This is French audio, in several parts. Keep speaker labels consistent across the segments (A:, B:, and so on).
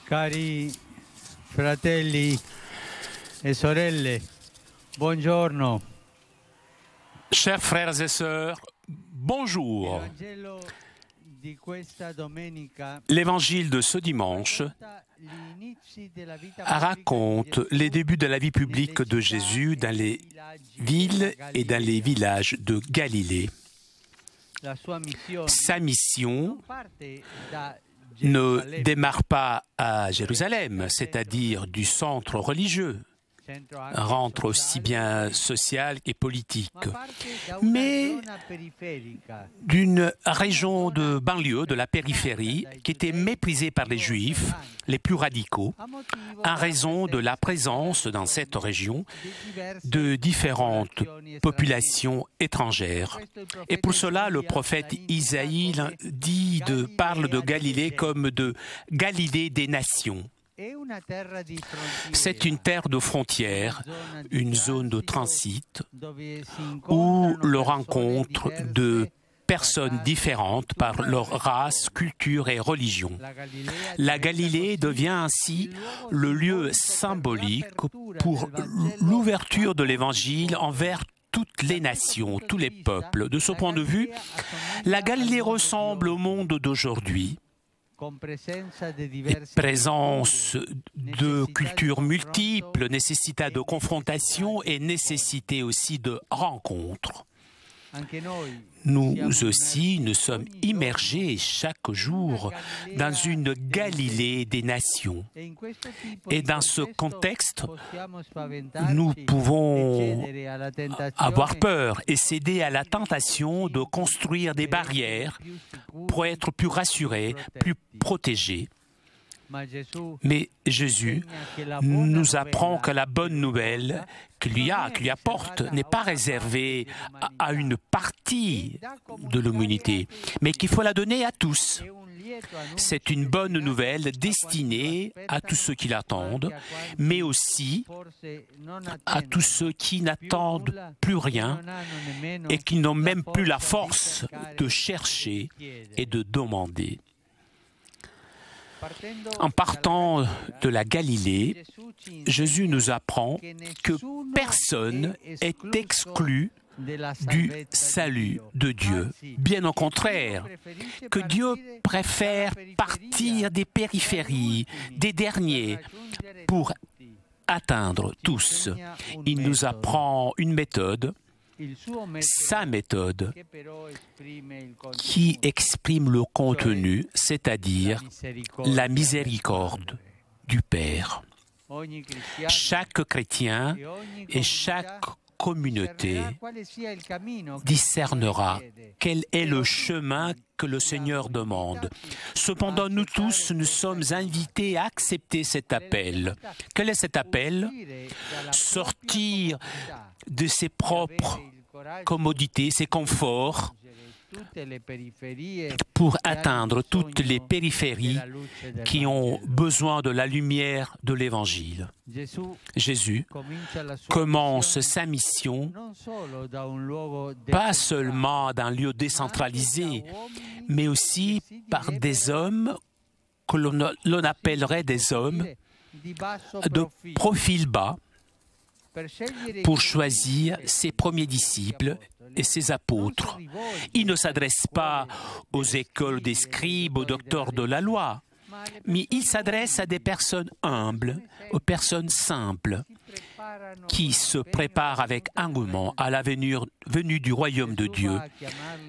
A: Cari fratelli e sorelle, buongiorno.
B: Chers frères et sœurs, bonjour. L'évangile de ce dimanche raconte les débuts de la vie publique de Jésus dans les villes et dans les villages de Galilée. Sa mission ne démarre pas à Jérusalem, c'est-à-dire du centre religieux, rentre aussi bien social et politique, mais d'une région de banlieue, de la périphérie, qui était méprisée par les Juifs les plus radicaux, en raison de la présence dans cette région de différentes populations étrangères. Et pour cela, le prophète Isaïe parle de Galilée comme de Galilée des nations. C'est une terre de frontières, une zone de transit où l'on rencontre de personnes différentes par leur race, culture et religion. La Galilée devient ainsi le lieu symbolique pour l'ouverture de l'Évangile envers toutes les nations, tous les peuples. De ce point de vue, la Galilée ressemble au monde d'aujourd'hui. Présence de cultures multiples, nécessité de confrontation et nécessité aussi de rencontres. Nous aussi, nous sommes immergés chaque jour dans une Galilée des nations. Et dans ce contexte, nous pouvons avoir peur et céder à la tentation de construire des barrières pour être plus rassurés, plus protégés. Mais Jésus nous apprend que la bonne nouvelle qu'il lui apporte n'est pas réservée à une partie de l'humanité, mais qu'il faut la donner à tous. C'est une bonne nouvelle destinée à tous ceux qui l'attendent, mais aussi à tous ceux qui n'attendent plus rien et qui n'ont même plus la force de chercher et de demander. En partant de la Galilée, Jésus nous apprend que personne n'est exclu du salut de Dieu. Bien au contraire, que Dieu préfère partir des périphéries, des derniers, pour atteindre tous. Il nous apprend une méthode, sa méthode, qui exprime le contenu, c'est-à-dire la miséricorde du Père. Chaque chrétien et chaque communauté discernera quel est le chemin que le Seigneur demande. Cependant, nous tous, nous sommes invités à accepter cet appel. Quel est cet appel? Sortir de ses propres commodités, ses conforts, pour atteindre toutes les périphéries qui ont besoin de la lumière de l'Évangile. Jésus commence sa mission pas seulement d'un lieu décentralisé, mais aussi par des hommes que l'on appellerait des hommes de profil bas, pour choisir ses premiers disciples et ses apôtres. Il ne s'adresse pas aux écoles des scribes, aux docteurs de la loi, mais il s'adresse à des personnes humbles, aux personnes simples, qui se préparent avec engouement à la venue du royaume de Dieu.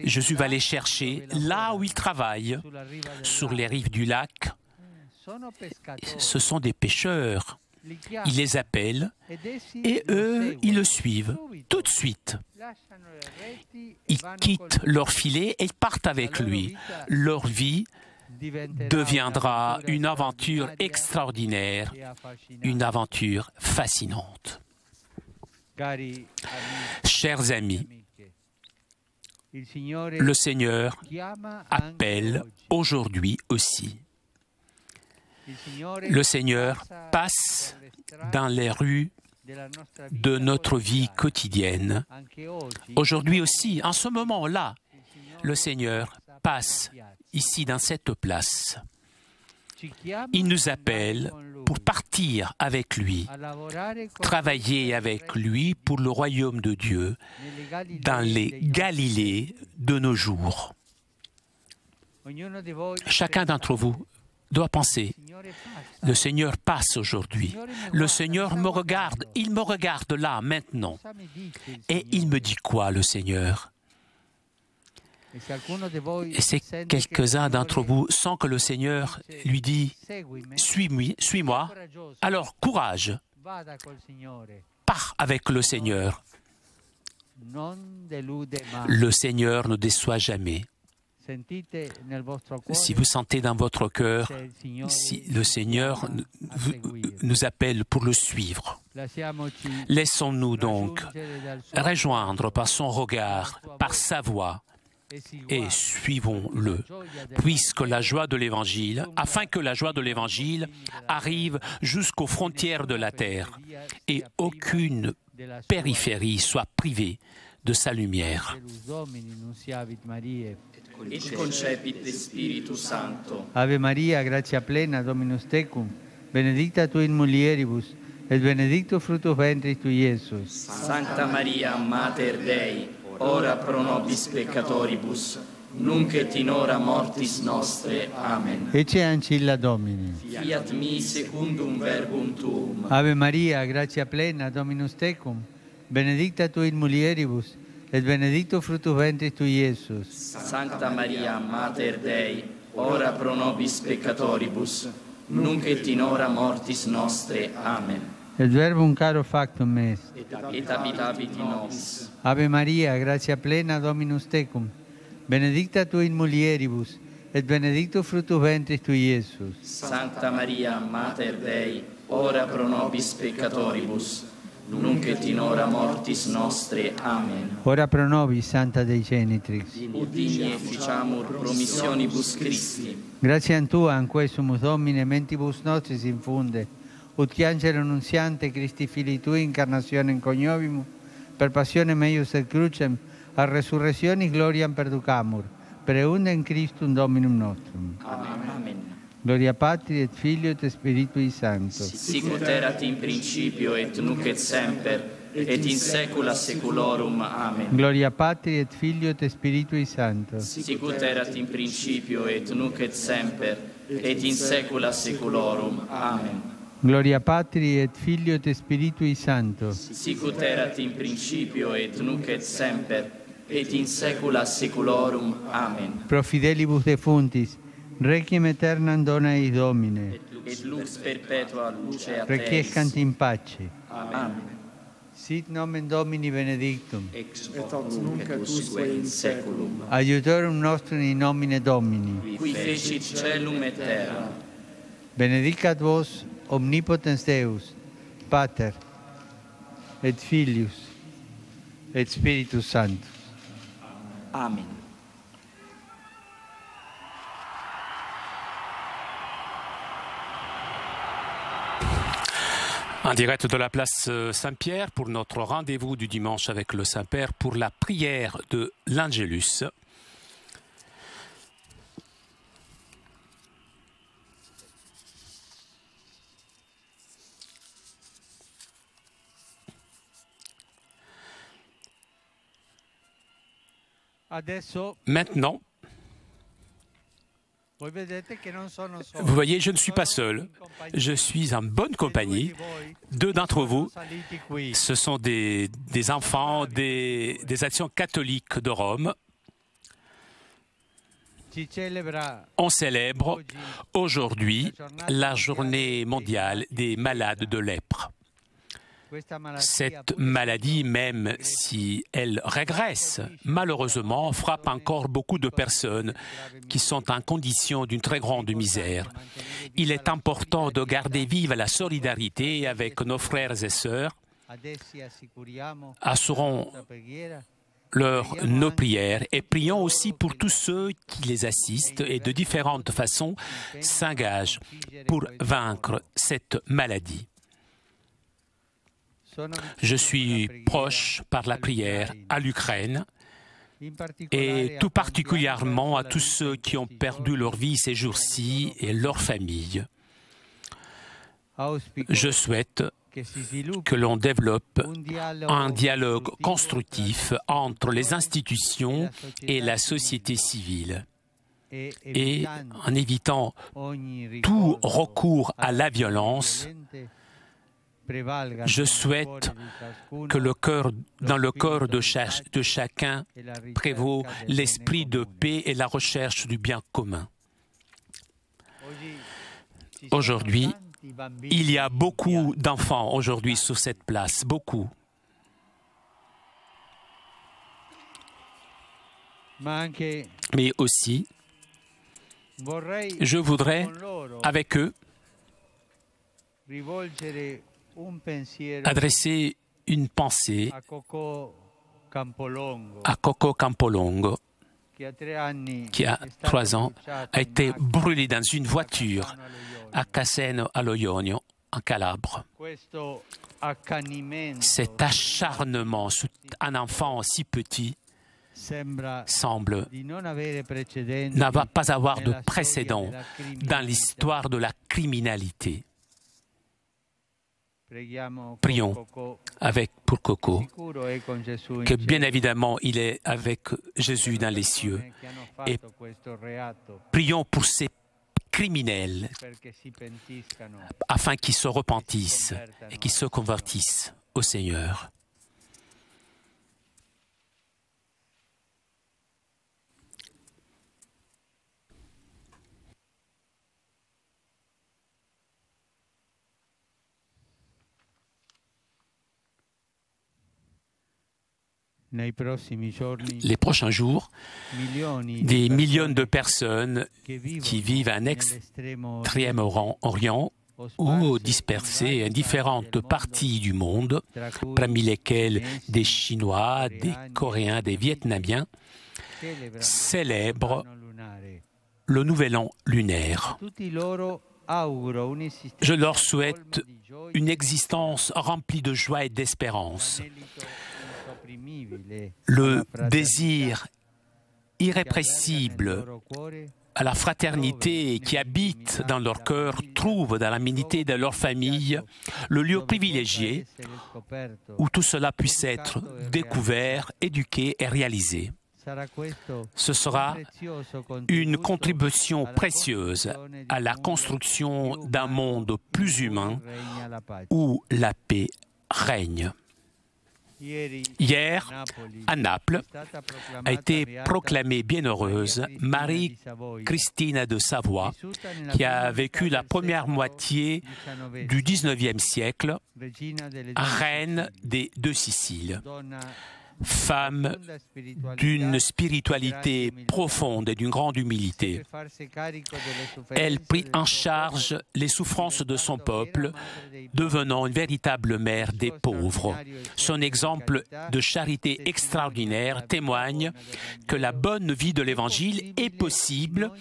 B: Jésus va les chercher là où ils travaillent, sur les rives du lac. Ce sont des pêcheurs. Il les appelle et eux, ils le suivent tout de suite. Ils quittent leur filet et ils partent avec lui. Leur vie deviendra une aventure extraordinaire, une aventure fascinante. Chers amis, le Seigneur appelle aujourd'hui aussi. Le Seigneur passe dans les rues de notre vie quotidienne. Aujourd'hui aussi, en ce moment-là, le Seigneur passe ici dans cette place. Il nous appelle pour partir avec lui, travailler avec lui pour le royaume de Dieu dans les Galilées de nos jours. Chacun d'entre vous doit penser, le Seigneur passe aujourd'hui, le Seigneur me regarde, il me regarde là, maintenant. Et il me dit quoi, le Seigneur? Et si quelques-uns d'entre vous sentent que le Seigneur lui dit « Suis-moi », alors courage, pars avec le Seigneur. Le Seigneur ne déçoit jamais. Si vous sentez dans votre cœur, si le Seigneur nous appelle pour le suivre, laissons-nous donc rejoindre par son regard, par sa voix, et suivons-le, puisque la joie de l'Évangile, afin que la joie de l'Évangile arrive jusqu'aux frontières de la terre et aucune périphérie soit privée de sa lumière.
C: Et concepit Spiritus Sancto.
A: Ave Maria, gratia plena, Dominus tecum, benedicta tu in mulieribus, et benedictus fructus ventris tui, Iesus.
C: Sancta Maria, Mater Dei, ora pro nobis peccatoribus, nunc et in hora mortis nostre. Amen.
A: Ecce ancilla Domini.
C: Fiat mi secundum verbum tuum.
A: Ave Maria, gratia plena, Dominus tecum, benedicta tu in mulieribus, et benedictus fructus ventris tui, Iesus.
C: Sancta Maria, Mater Dei, ora pro nobis peccatoribus, nunc et in hora mortis nostre. Amen.
A: Et verbum caro factum est.
C: Et habitavit in nobis.
A: Ave Maria, gratia plena, Dominus tecum, benedicta tu in mulieribus, et benedictus fructus ventris tui, Iesus.
C: Sancta Maria, Mater Dei, ora pro nobis peccatoribus, nunc et in hora mortis nostre. Amen.
A: Ora pro nobis, Santa Dei Genitrix.
C: Ut digni efficiamur promissionibus Christi.
A: Gratiam Tuam, quae sumus Domine, mentibus nostris infunde, ut qui angelo nunziante Christi Filii Tui incarnationem coniovimus, per passionem eius et crucem, a resurrectionis gloriam perducamur, per eundem Christum Dominum nostrum.
C: Amen. Amen.
A: Gloria Patri et Filio et Spiritui Sancto.
C: Sic ut erat in principio et nunc et semper, et in saecula saeculorum. Amen.
A: Gloria Patri et Filio et Spiritui Sancto.
C: Sic ut erat in principio et nunc et semper, et in saecula saeculorum. Amen.
A: Gloria Patri et Filio et Spiritui Sancto.
C: Sic ut erat in principio et nunc et semper, et in saecula saeculorum. Amen.
A: Pro fidelibus defuntis, requiem aeternam dona eis Domine.
C: Et lux perpetua luce a
A: Requiescant in pace.
C: Amen.
A: Sit nomen Domini benedictum.
C: Ex hoc nunc et usque in saeculum.
A: Aiutorum nostrum in nomine Domini.
C: Qui fecit caelum et terra.
A: Benedicat vos omnipotens Deus, Pater, et Filius, et Spiritus Sanctus.
C: Amen.
B: En direct de la place Saint-Pierre pour notre rendez-vous du dimanche avec le Saint-Père pour la prière de l'Angélus. Maintenant, vous voyez, je ne suis pas seul. Je suis en bonne compagnie. Deux d'entre vous, ce sont des enfants des actions catholiques de Rome. On célèbre aujourd'hui la journée mondiale des malades de lèpre. Cette maladie, même si elle régresse, malheureusement frappe encore beaucoup de personnes qui sont en condition d'une très grande misère. Il est important de garder vive la solidarité avec nos frères et sœurs. Assurons nos prières et prions aussi pour tous ceux qui les assistent et de différentes façons s'engagent pour vaincre cette maladie. Je suis proche par la prière à l'Ukraine et tout particulièrement à tous ceux qui ont perdu leur vie ces jours-ci et leurs familles. Je souhaite que l'on développe un dialogue constructif entre les institutions et la société civile, et en évitant tout recours à la violence. Je souhaite que dans le cœur de chacun prévaut l'esprit de paix et la recherche du bien commun. Aujourd'hui, il y a beaucoup d'enfants aujourd'hui sur cette place, beaucoup. Mais aussi, je voudrais, avec eux, adresser une pensée à Coco Campolongo, qui a 3 ans, a été brûlé dans une voiture à Cassano allo Ionio, en Calabre. Cet acharnement sur un enfant si petit semble ne pas avoir de précédent dans l'histoire de la criminalité. Prions pour Coco, que bien évidemment il est avec Jésus dans les cieux, et prions pour ces criminels afin qu'ils se repentissent et qu'ils se convertissent au Seigneur. Les prochains jours, des millions de personnes qui vivent en Extrême-Orient ou dispersées en différentes parties du monde, parmi lesquelles des Chinois, des Coréens, des Vietnamiens, célèbrent le Nouvel An lunaire. Je leur souhaite une existence remplie de joie et d'espérance. Le désir irrépressible à la fraternité qui habite dans leur cœur trouve dans l'amitié de leur famille le lieu privilégié où tout cela puisse être découvert, éduqué et réalisé. Ce sera une contribution précieuse à la construction d'un monde plus humain où la paix règne. Hier, à Naples, a été proclamée bienheureuse Marie Cristina de Savoie, qui a vécu la première moitié du XIXe siècle, reine des 2 Siciles. Femme d'une spiritualité profonde et d'une grande humilité. Elle prit en charge les souffrances de son peuple, devenant une véritable mère des pauvres. Son exemple de charité extraordinaire témoigne que la bonne vie de l'Évangile est possible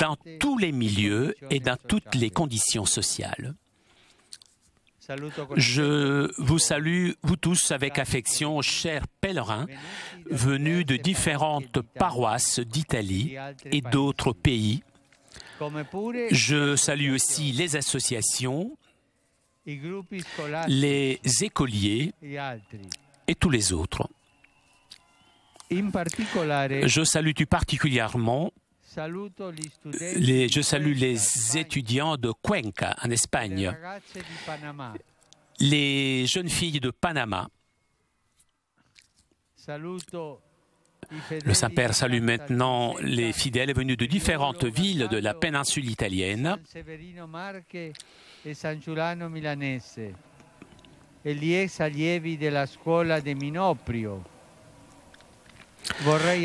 B: dans tous les milieux et dans toutes les conditions sociales. Je vous salue, vous tous, avec affection, chers pèlerins, venus de différentes paroisses d'Italie et d'autres pays. Je salue aussi les associations, les écoliers et tous les autres. Je salue tout particulièrement je salue les étudiants de Cuenca, en Espagne, les jeunes filles de Panama. Le Saint-Père salue maintenant les fidèles venus de différentes villes de la péninsule italienne.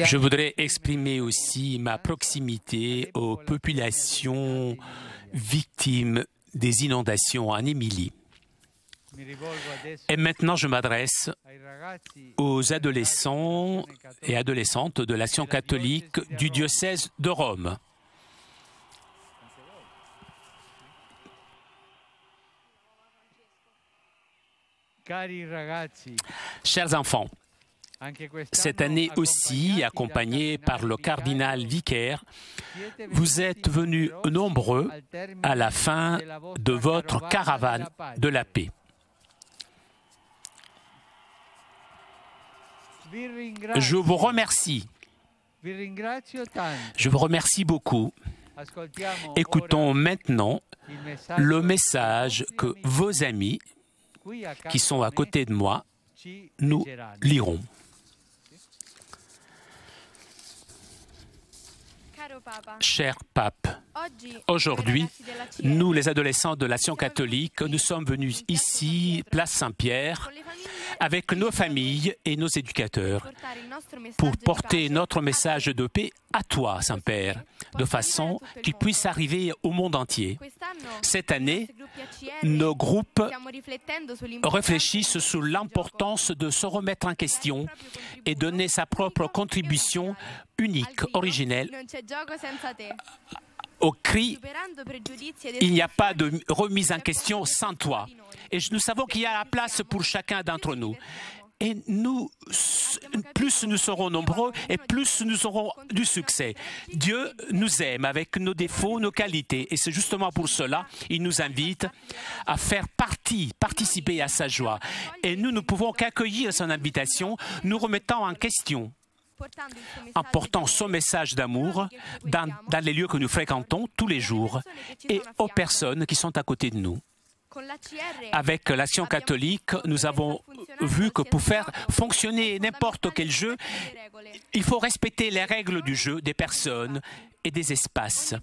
B: Je voudrais exprimer aussi ma proximité aux populations victimes des inondations en Émilie. Et maintenant, je m'adresse aux adolescents et adolescentes de l'Action catholique du diocèse de Rome. Chers enfants, Cette année aussi, accompagné par le cardinal vicaire, vous êtes venus nombreux à la fin de votre caravane de la paix. Je vous remercie. Je vous remercie beaucoup. Écoutons maintenant le message que vos amis qui sont à côté de moi nous liront. Cher Pape, aujourd'hui, nous, les adolescents de l'Action catholique, nous sommes venus ici, place Saint-Pierre, avec nos familles et nos éducateurs, pour porter notre message de paix à toi, Saint-Père, de façon qu'il puisse arriver au monde entier. Cette année, nos groupes réfléchissent sur l'importance de se remettre en question et donner sa propre contribution unique, originelle, au cri « Il n'y a pas de remise en question sans toi ». Et nous savons qu'il y a la place pour chacun d'entre nous. Et nous, plus nous serons nombreux et plus nous aurons du succès. Dieu nous aime avec nos défauts, nos qualités. Et c'est justement pour cela qu'il nous invite à faire participer à sa joie. Et nous ne pouvons qu'accueillir son invitation, nous remettant en question, en portant son message d'amour dans les lieux que nous fréquentons tous les jours et aux personnes qui sont à côté de nous. Avec l'Action catholique, nous avons vu que pour faire fonctionner n'importe quel jeu, il faut respecter les règles du jeu, des personnes et des espaces.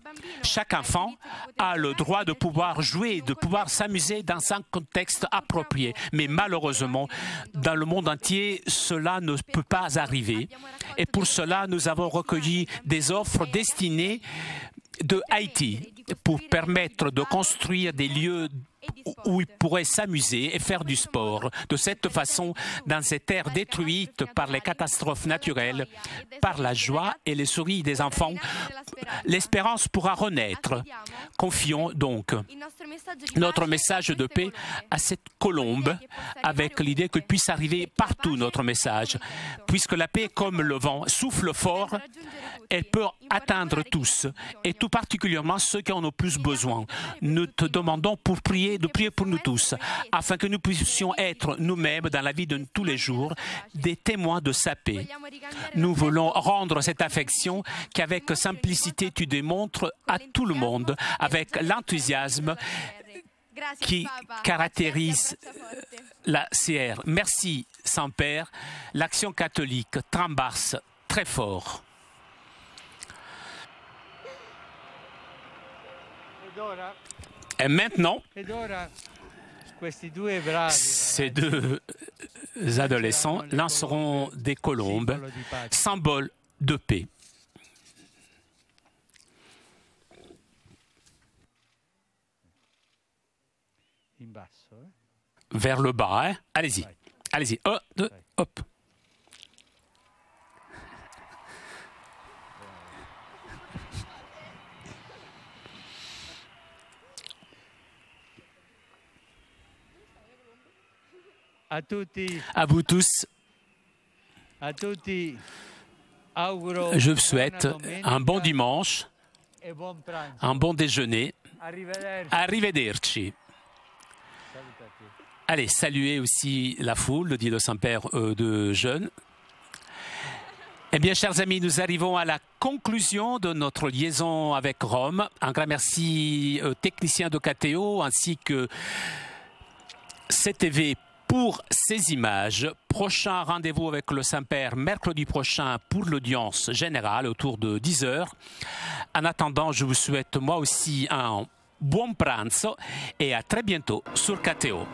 B: Chaque enfant a le droit de pouvoir jouer, de pouvoir s'amuser dans un contexte approprié. Mais malheureusement, dans le monde entier, cela ne peut pas arriver. Et pour cela, nous avons recueilli des offres destinées de Haïti pour permettre de construire des lieux où ils pourraient s'amuser et faire du sport. De cette façon, dans ces terres détruites par les catastrophes naturelles, par la joie et les sourires des enfants, l'espérance pourra renaître. Confions donc notre message de paix à cette colombe, avec l'idée qu'il puisse arriver partout notre message. Puisque la paix, comme le vent, souffle fort, elle peut atteindre tous, et tout particulièrement ceux qui en ont le plus besoin. Nous te demandons de prier pour nous tous, afin que nous puissions être nous-mêmes dans la vie de tous les jours des témoins de sa paix. Nous voulons rendre cette affection qu'avec simplicité tu démontres à tout le monde, avec l'enthousiasme qui caractérise la CR. Merci, Saint-Père. L'Action catholique t'embrasse très fort. Et maintenant, ces deux adolescents lanceront des colombes, symbole de paix. Vers le bas, hein? Allez-y, allez-y. 1, 2, hop. À vous tous, je vous souhaite un bon dimanche, un bon déjeuner. Arrivederci. Allez, saluez aussi la foule, dit le Saint-Père de jeunes. Eh bien, chers amis, nous arrivons à la conclusion de notre liaison avec Rome. Un grand merci aux techniciens de KTO ainsi que CTV pour ces images. Prochain rendez-vous avec le Saint-Père mercredi prochain pour l'audience générale autour de 10 h. En attendant, je vous souhaite moi aussi un buon pranzo et à très bientôt sur KTO.